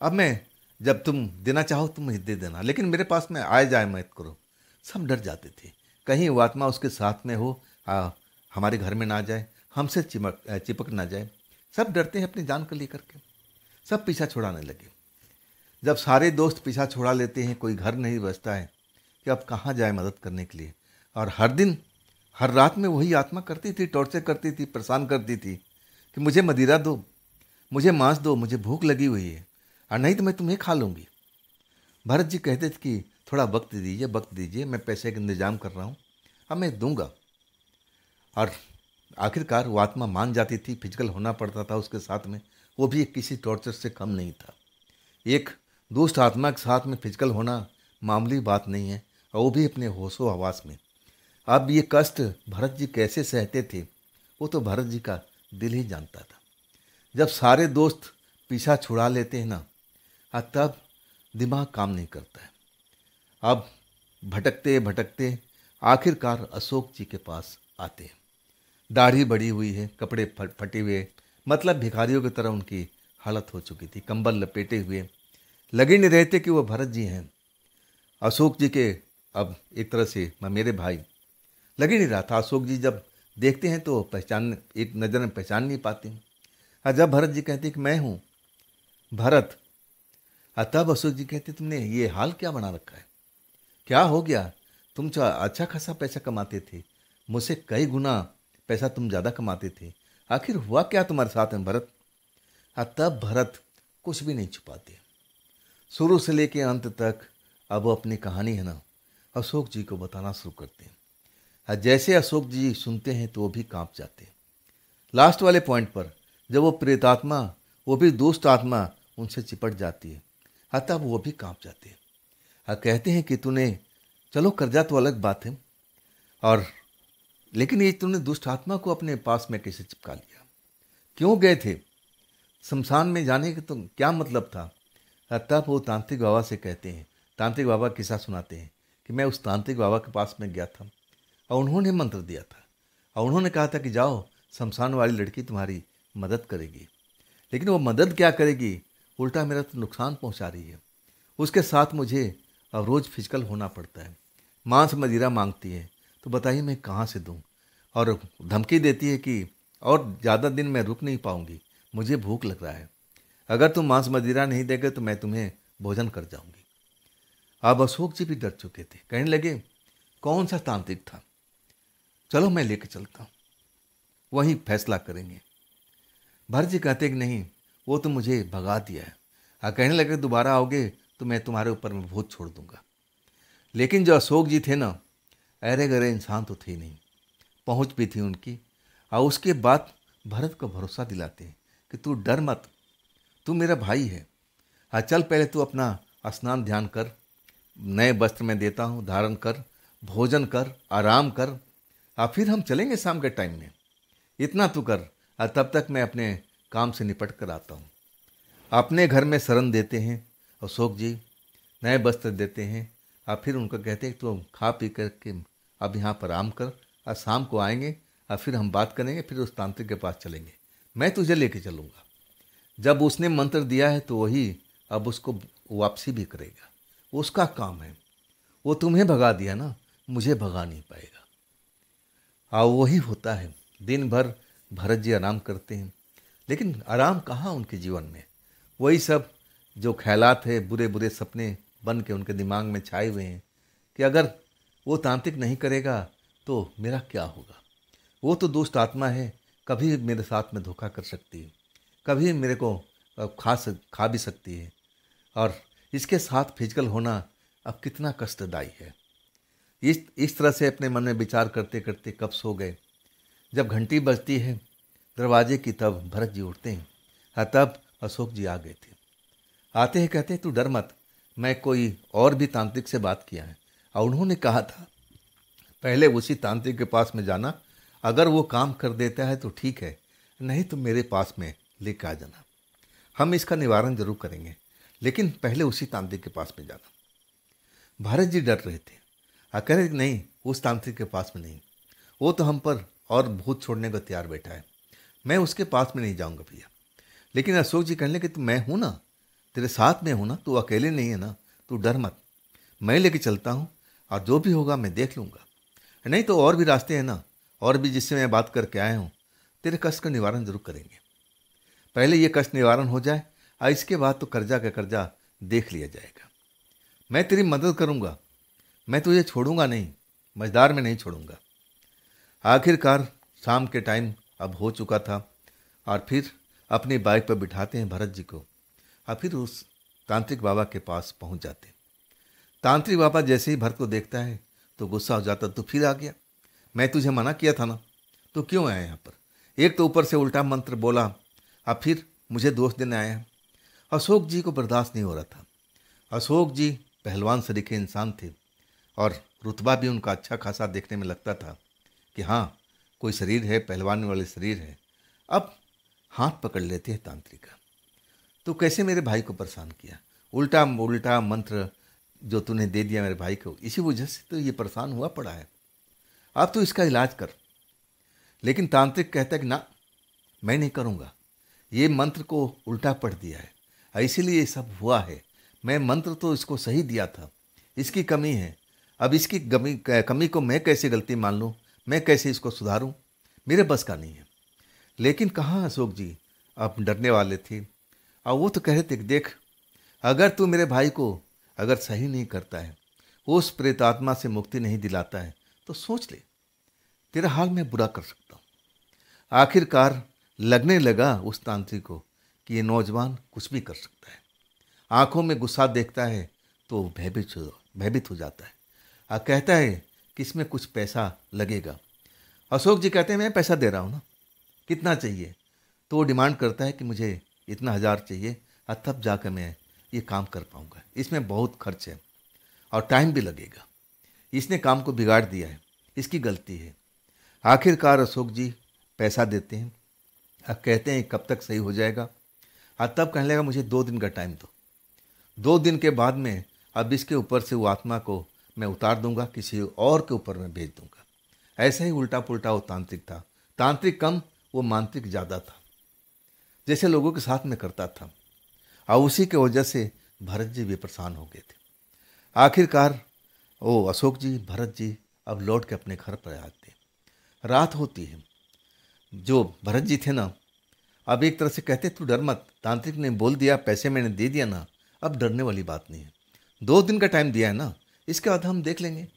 अब मैं जब तुम देना चाहो तुम मुझे दे देना, लेकिन मेरे पास में आए जाए मत करो। सब डर जाते थे, कहीं वो आत्मा उसके साथ में हो, हमारे घर में ना जाए, हमसे चिपक ना जाए। सब डरते हैं अपनी जान को लेकर के, सब पीछा छुड़ाने लगे। जब सारे दोस्त पीछा छुड़ा लेते हैं, कोई घर नहीं बचता है कि अब कहाँ जाए मदद करने के लिए। और हर दिन हर रात में वही आत्मा करती थी, टॉर्चर करती थी, परेशान करती थी कि मुझे मदिरा दो, मुझे मांस दो, मुझे भूख लगी हुई है, और नहीं तो मैं तुम्हें खा लूँगी। भरत जी कहते थे कि थोड़ा वक्त दीजिए, मैं पैसे का इंतजाम कर रहा हूँ, अब मैं दूंगा। और आखिरकार वो आत्मा मान जाती थी, फिजिकल होना पड़ता था उसके साथ में, वो भी किसी टॉर्चर से कम नहीं था। एक दुष्ट आत्मा के साथ में फिजिकल होना मामूली बात नहीं है, और वो भी अपने होशो हवास में। अब ये कष्ट भरत जी कैसे सहते थे, वो तो भरत जी का दिल ही जानता था। जब सारे दोस्त पीछा छुड़ा लेते हैं ना, तब दिमाग काम नहीं करता है। अब भटकते भटकते आखिरकार अशोक जी के पास आते हैं। दाढ़ी बढ़ी हुई है, कपड़े फटे हुए, मतलब भिखारियों की तरह उनकी हालत हो चुकी थी, कंबल लपेटे हुए, लगे नहीं रहते कि वो भरत जी हैं, अशोक जी के अब एक तरह से मेरे भाई। लगे नहीं रहा था। अशोक जी जब देखते हैं तो पहचान, एक नज़र में पहचान नहीं पाते हैं। जब भरत जी कहते हैं कि मैं हूँ भरत, तब अशोक जी कहते तुमने ये हाल क्या बना रखा है, क्या हो गया? तुम तो अच्छा खासा पैसा कमाते थे, मुझसे कई गुना पैसा तुम ज़्यादा कमाते थे, आखिर हुआ क्या तुम्हारे साथ में भरत? तब भरत कुछ भी नहीं छुपाते, शुरू से लेके अंत तक अब वो अपनी कहानी है ना अशोक जी को बताना शुरू करते हैं। जैसे अशोक जी सुनते हैं तो वो भी कांप जाते हैं। लास्ट वाले पॉइंट पर जब वो प्रेतात्मा, वो भी दुष्ट आत्मा उनसे चिपट जाती है, तब वो भी कांप जाते हैं। कहते हैं कि तूने, चलो कर्जा तो अलग बात है, और लेकिन ये तूने दुष्ट आत्मा को अपने पास में कैसे चिपका लिया? क्यों गए थे शमशान में जाने का, तो क्या मतलब था? तब वो तांत्रिक बाबा से कहते हैं, तांत्रिक बाबा किस्सा सुनाते हैं कि मैं उस तांत्रिक बाबा के पास में गया था, और उन्होंने मंत्र दिया था, और उन्होंने कहा था कि जाओ, शमशान वाली लड़की तुम्हारी मदद करेगी। लेकिन वो मदद क्या करेगी, उल्टा मेरा तो नुकसान पहुंचा रही है। उसके साथ मुझे अब रोज़ फिजिकल होना पड़ता है, मांस मदिरा मांगती है, तो बताइए मैं कहाँ से दूँ? और धमकी देती है कि और ज़्यादा दिन मैं रुक नहीं पाऊँगी, मुझे भूख लग रहा है, अगर तुम मांस मदिरा नहीं देगे तो मैं तुम्हें भोजन कर जाऊँगी। अब अशोक जी भी डर चुके थे, कहने लगे कौन सा तांत्रिक था, चलो मैं लेके चलता हूँ, वहीं फैसला करेंगे। भरत जी कहते कि नहीं, वो तो मुझे भगा दिया है, कहने लगे दोबारा आओगे तो मैं तुम्हारे ऊपर में भूत छोड़ दूंगा। लेकिन जो अशोक जी थे ना, अरे गरे इंसान तो थे नहीं, पहुँच भी थी उनकी। और उसके बाद भरत को भरोसा दिलाते हैं कि तू डर मत, तू मेरा भाई है, चल पहले तू अपना स्नान ध्यान कर, नए वस्त्र में देता हूँ, धारण कर, भोजन कर, आराम कर, फिर हम चलेंगे शाम के टाइम में, इतना तू कर, तब तक मैं अपने काम से निपट कर आता हूँ। अपने घर में शरण देते हैं अशोक जी, नए वस्त्र देते हैं, फिर उनको कहते हैं तो खा पी कर के अब यहाँ पर आराम कर, और शाम को आएंगे, और फिर हम बात करेंगे, फिर उस तांत्रिक के पास चलेंगे, मैं तुझे लेके चलूँगा। जब उसने मंत्र दिया है तो वही अब उसको वापसी भी करेगा, उसका काम है। वो तुम्हें भगा दिया ना, मुझे भगा नहीं पाएगा। वही होता है। दिन भर भरत जी आराम करते हैं, लेकिन आराम कहाँ उनके जीवन में, वही सब जो ख्यालात है, बुरे बुरे सपने बन के उनके दिमाग में छाए हुए हैं कि अगर वो तांत्रिक नहीं करेगा तो मेरा क्या होगा, वो तो दुष्ट आत्मा है, कभी मेरे साथ में धोखा कर सकती है, कभी मेरे को खा भी सकती है, और इसके साथ फिजिकल होना अब कितना कष्टदायी है। इस तरह से अपने मन में विचार करते करते कब सो गए। जब घंटी बजती है दरवाजे की, तब भरत जी उठते हैं। तब अशोक जी आ गए थे। आते हैं कहते हैं तू डर मत, मैं कोई और भी तांत्रिक से बात किया है, और उन्होंने कहा था पहले उसी तांत्रिक के पास में जाना, अगर वो काम कर देता है तो ठीक है, नहीं तो मेरे पास में लेकर आ जाना, हम इसका निवारण जरूर करेंगे, लेकिन पहले उसी तांत्रिक के पास में जाना। भारत जी डर रहे थे, कह रहे नहीं, उस तांत्रिक के पास में नहीं, वो तो हम पर और भूत छोड़ने को तैयार बैठा है, मैं उसके पास में नहीं जाऊंगा भैया। लेकिन अशोक जी कहने लगे तो मैं हूँ ना, तेरे साथ में हूँ ना, तू अकेले नहीं है ना, तू डर मत, मैं लेके चलता हूँ, और जो भी होगा मैं देख लूँगा। नहीं तो और भी रास्ते हैं ना, और भी जिससे मैं बात करके आया हूँ, तेरे कष्ट का निवारण जरूर करेंगे। पहले ये कष्ट निवारण हो जाए और इसके बाद तो कर्जा का कर्जा देख लिया जाएगा। मैं तेरी मदद करूँगा, मैं तुझे छोड़ूंगा नहीं, मझदार में नहीं छोड़ूंगा। आखिरकार शाम के टाइम अब हो चुका था और फिर अपनी बाइक पर बिठाते हैं भरत जी को और फिर उस तांत्रिक बाबा के पास पहुंच जाते हैं। तांत्रिक बाबा जैसे ही भरत को देखता है तो गुस्सा हो जाता, तो फिर आ गया, मैं तुझे मना किया था ना, तो क्यों आया यहाँ पर? एक तो ऊपर से उल्टा मंत्र बोला और फिर मुझे दोष देने आया। अशोक जी को बर्दाश्त नहीं हो रहा था। अशोक जी पहलवान सरीखे इंसान थे और रुतबा भी उनका अच्छा खासा देखने में लगता था कि हाँ, कोई शरीर है, पहलवान वाले शरीर है। अब हाथ पकड़ लेते हैं तांत्रिक का, तो कैसे मेरे भाई को परेशान किया, उल्टा उल्टा मंत्र जो तूने दे दिया मेरे भाई को, इसी वजह से तो ये परेशान हुआ पड़ा है। अब तो इसका इलाज कर। लेकिन तांत्रिक कहता है कि ना, मैं नहीं करूँगा, ये मंत्र को उल्टा पढ़ दिया है, इसीलिए ये सब हुआ है। मैं मंत्र तो इसको सही दिया था, इसकी कमी है। अब इसकी कमी को मैं कैसे गलती मान लूँ, मैं कैसे इसको सुधारूँ, मेरे बस का नहीं है। लेकिन कहाँ अशोक जी अब डरने वाले थे और वो तो कह रहे थे कि देख, अगर तू मेरे भाई को अगर सही नहीं करता है, उस प्रेतात्मा से मुक्ति नहीं दिलाता है, तो सोच ले, तेरा हाल मैं बुरा कर सकता हूँ। आखिरकार लगने लगा उस तांत्रिक को कि ये नौजवान कुछ भी कर सकता है। आंखों में गुस्सा देखता है तो भयभीत हो जाता है और कहता है कि इसमें कुछ पैसा लगेगा। अशोक जी कहते हैं मैं पैसा दे रहा हूँ ना, कितना चाहिए? तो वो डिमांड करता है कि मुझे इतना 1000 चाहिए और तब जाकर मैं ये काम कर पाऊँगा, इसमें बहुत खर्च है और टाइम भी लगेगा। इसने काम को बिगाड़ दिया है, इसकी गलती है। आखिरकार अशोक जी पैसा देते हैं और कहते हैं कब तक सही हो जाएगा, और तब कहने लगा मुझे 2 दिन का टाइम दो। 2 दिन के बाद में अब इसके ऊपर से वो आत्मा को मैं उतार दूंगा, किसी और के ऊपर मैं भेज दूंगा। ऐसा ही उल्टा पुल्टा वो तांत्रिक था। तांत्रिक कम, वो मांत्रिक ज़्यादा था, जैसे लोगों के साथ में करता था। और उसी के वजह से भरत जी भी परेशान हो गए थे। आखिरकार वो अशोक जी, भरत जी अब लौट के अपने घर पर आते। रात होती है। जो भरत जी थे ना, अब एक तरह से कहते तू डर मत, तांत्रिक ने बोल दिया, पैसे मैंने दे दिया ना, अब डरने वाली बात नहीं है। 2 दिन का टाइम दिया है ना, इसके बाद हम देख लेंगे।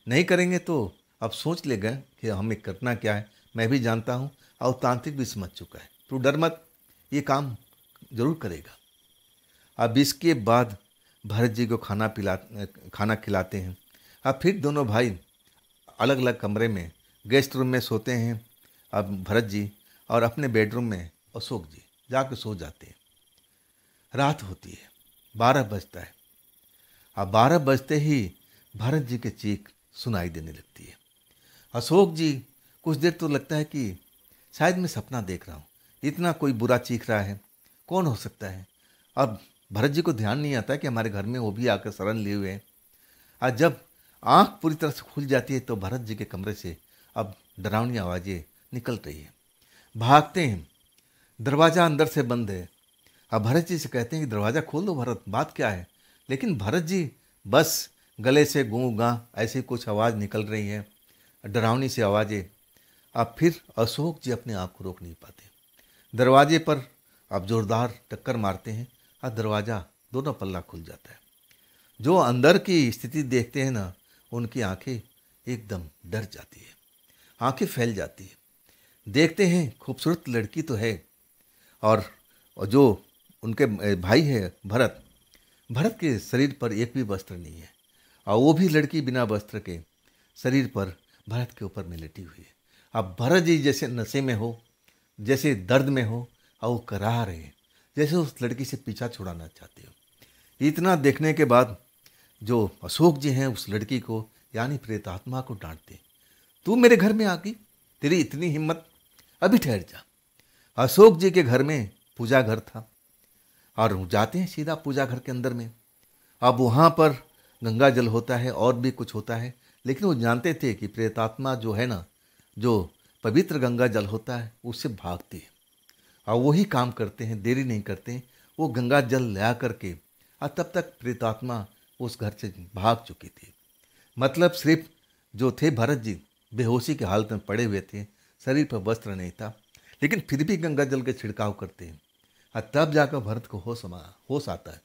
नहीं करेंगे तो अब सोच लेगा कि हमें करना क्या है। मैं भी जानता हूँ और तांत्रिक भी समझ चुका है, तू डर मत, ये काम जरूर करेगा। अब इसके बाद भरत जी को खाना खिलाते हैं। अब फिर दोनों भाई अलग अलग कमरे में, गेस्ट रूम में सोते हैं अब भरत जी, और अपने बेडरूम में अशोक जी जाकर सो जाते हैं। रात होती है, 12 बजता है। अब 12 बजते ही भरत जी की चीख सुनाई देने लगती है। अशोक जी कुछ देर तो लगता है कि शायद मैं सपना देख रहा हूँ, इतना कोई बुरा चीख रहा है, कौन हो सकता है। अब भरत जी को ध्यान नहीं आता कि हमारे घर में वो भी आकर शरण लिए हुए हैं। और जब आँख पूरी तरह से खुल जाती है तो भरत जी के कमरे से अब डरावनी आवाज़ें निकल रही है। भागते हैं, दरवाज़ा अंदर से बंद है। अब भरत जी से कहते हैं कि दरवाज़ा खोल दो भरत, बात क्या है। लेकिन भरत जी बस गले से गूँ गाँ ऐसी कुछ आवाज़ निकल रही है, डरावनी सी आवाज़ें। अब फिर अशोक जी अपने आप को रोक नहीं पाते, दरवाजे पर अब जोरदार टक्कर मारते हैं और दरवाज़ा दोनों पल्ला खुल जाता है। जो अंदर की स्थिति देखते हैं ना, उनकी आंखें एकदम डर जाती है, आंखें फैल जाती है। देखते हैं खूबसूरत लड़की तो है, और जो उनके भाई है भरत, भरत के शरीर पर एक भी वस्त्र नहीं है, और वो भी लड़की बिना वस्त्र के शरीर पर भरत के ऊपर में लेटी हुई है। अब भरत जी जैसे नशे में हो, जैसे दर्द में हो, और वो करा रहे हैं जैसे उस लड़की से पीछा छुड़ाना चाहते हो। इतना देखने के बाद जो अशोक जी हैं उस लड़की को यानी प्रेतात्मा को डांटते, तू मेरे घर में आ गई, तेरी इतनी हिम्मत, अभी ठहर जा। अशोक जी के घर में पूजा घर था और जाते हैं सीधा पूजा घर के अंदर में। अब वहाँ पर गंगा जल होता है और भी कुछ होता है, लेकिन वो जानते थे कि प्रेतात्मा जो है ना, जो पवित्र गंगा जल होता है उससे भागती है, और वही काम करते हैं, देरी नहीं करते हैं। वो गंगा जल ले करके और तब तक प्रेतात्मा उस घर से भाग चुकी थी। मतलब सिर्फ जो थे भरत जी, बेहोशी की हालत में पड़े हुए थे, शरीर पर वस्त्र नहीं था, लेकिन फिर भी गंगा जल के छिड़काव करते हैं। और तब जाकर भरत को होश आता है।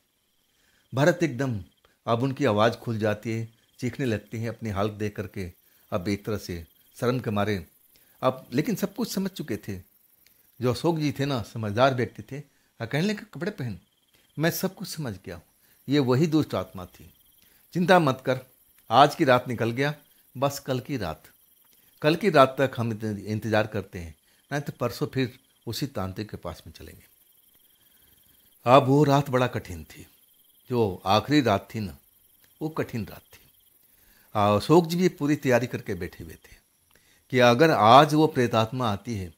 भरत एकदम, अब उनकी आवाज़ खुल जाती है, चीखने लगते हैं अपनी हालत देख करके। अब एक तरह से शर्म के मारे, अब लेकिन सब कुछ समझ चुके थे। जो अशोक जी थे ना, समझदार व्यक्ति थे, और कहने लगे कपड़े पहन, मैं सब कुछ समझ गया हूँ, ये वही दुष्ट आत्मा थी, चिंता मत कर, आज की रात निकल गया, बस कल की रात तक हम इंतजार करते हैं, नहीं तो परसों फिर उसी तांत्रिक के पास में चलेंगे। अब वो रात बड़ा कठिन थी, जो आखिरी रात थी ना, वो कठिन रात थी। अशोक जी भी पूरी तैयारी करके बैठे हुए थे कि अगर आज वो प्रेतात्मा आती है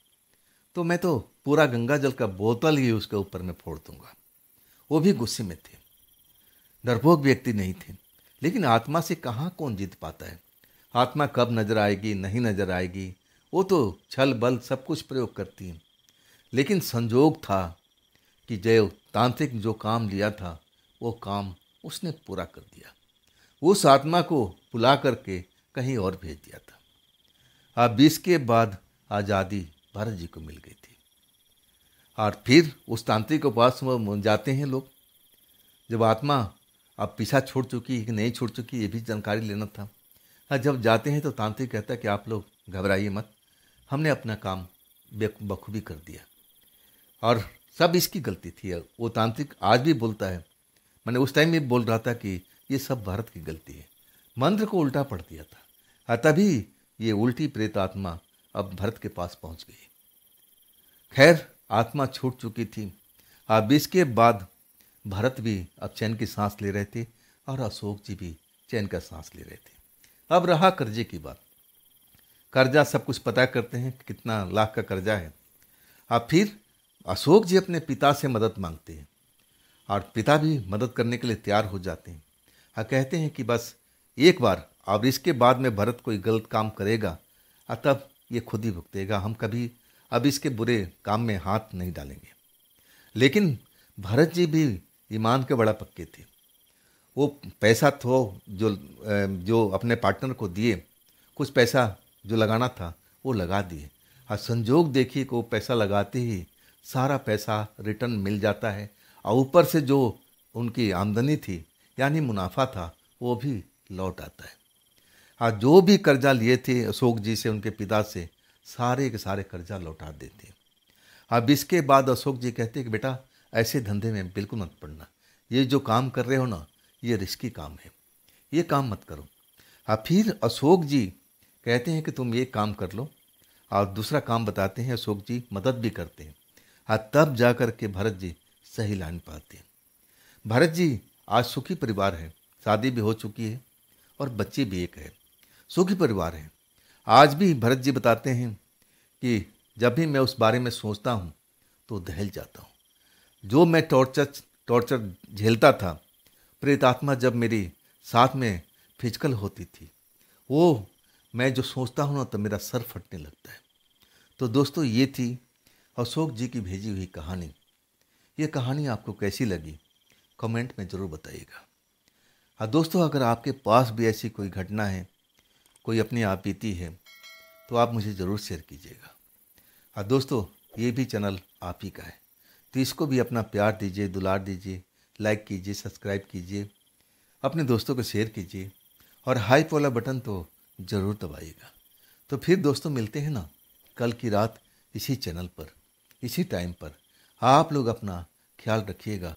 तो मैं तो पूरा गंगा जल का बोतल ही उसके ऊपर में फोड़ दूंगा। वो भी गुस्से में थे, डरपोक व्यक्ति नहीं थे, लेकिन आत्मा से कहाँ कौन जीत पाता है। आत्मा कब नजर आएगी नहीं नजर आएगी, वो तो छल बल सब कुछ प्रयोग करती है। लेकिन संजोग था कि जय तांत्रिक जो काम लिया था वो काम उसने पूरा कर दिया, उस आत्मा को बुला करके कहीं और भेज दिया था। अब इसके बाद आज़ादी भरत जी को मिल गई थी। और फिर उस तांत्रिक के पास वो जाते हैं लोग, जब आत्मा अब पीछा छोड़ चुकी है कि नहीं छोड़ चुकी, ये भी जानकारी लेना था। हाँ, जब जाते हैं तो तांत्रिक कहता है कि आप लोग घबराइए मत, हमने अपना काम बखूबी कर दिया और सब इसकी गलती थी। वो तांत्रिक आज भी बोलता है, मैंने उस टाइम भी बोल रहा था कि ये सब भारत की गलती है, मंत्र को उल्टा पढ़ दिया था, तभी ये उल्टी प्रेत आत्मा अब भरत के पास पहुंच गई। खैर, आत्मा छूट चुकी थी। अब इसके बाद भरत भी अब चैन की सांस ले रहे थे और अशोक जी भी चैन का सांस ले रहे थे। अब रहा कर्जे की बात। कर्जा सब कुछ पता करते हैं कितना लाख का कर्जा है। अब फिर अशोक जी अपने पिता से मदद मांगते हैं और पिता भी मदद करने के लिए तैयार हो जाते हैं। कहते हैं कि बस एक बार, अब इसके बाद में भरत कोई गलत काम करेगा तब ये खुद ही भुगतेगा, हम कभी अब इसके बुरे काम में हाथ नहीं डालेंगे। लेकिन भरत जी भी ईमान के बड़ा पक्के थे। वो पैसा तो जो अपने पार्टनर को दिए, कुछ पैसा जो लगाना था वो लगा दिए, और संजोग देखिए कि वो पैसा लगाते ही सारा पैसा रिटर्न मिल जाता है, और ऊपर से जो उनकी आमदनी थी यानी मुनाफा था वो भी लौट आता है। और जो भी कर्जा लिए थे अशोक जी से, उनके पिता से, सारे के सारे कर्जा लौटा देते हैं। अब इसके बाद अशोक जी कहते हैं कि बेटा ऐसे धंधे में बिल्कुल मत पड़ना, ये जो काम कर रहे हो ना ये रिस्की काम है, ये काम मत करो। अब फिर अशोक जी कहते हैं कि तुम ये काम कर लो, और दूसरा काम बताते हैं, अशोक जी मदद भी करते हैं। तब जा कर के भरत जी सही लाइन पाते हैं। भरत जी आज सुखी परिवार है, शादी भी हो चुकी है और बच्चे भी एक है, सुखी परिवार है। आज भी भरत जी बताते हैं कि जब भी मैं उस बारे में सोचता हूँ तो दहल जाता हूँ। जो मैं टॉर्चर झेलता था, प्रेतात्मा जब मेरी साथ में फिजिकल होती थी, वो मैं जो सोचता हूँ ना तो मेरा सर फटने लगता है। तो दोस्तों, ये थी अशोक जी की भेजी हुई कहानी। ये कहानी आपको कैसी लगी कमेंट में ज़रूर बताइएगा। हाँ दोस्तों, अगर आपके पास भी ऐसी कोई घटना है, कोई अपनी आप बीती है, तो आप मुझे ज़रूर शेयर कीजिएगा। हाँ दोस्तों, ये भी चैनल आप ही का है, तो इसको भी अपना प्यार दीजिए, दुलार दीजिए, लाइक कीजिए, सब्सक्राइब कीजिए, अपने दोस्तों को शेयर कीजिए, और हाइप वाला बटन तो ज़रूर दबाइएगा। तो फिर दोस्तों मिलते हैं ना कल की रात इसी चैनल पर, इसी टाइम पर। आप लोग अपना ख्याल रखिएगा।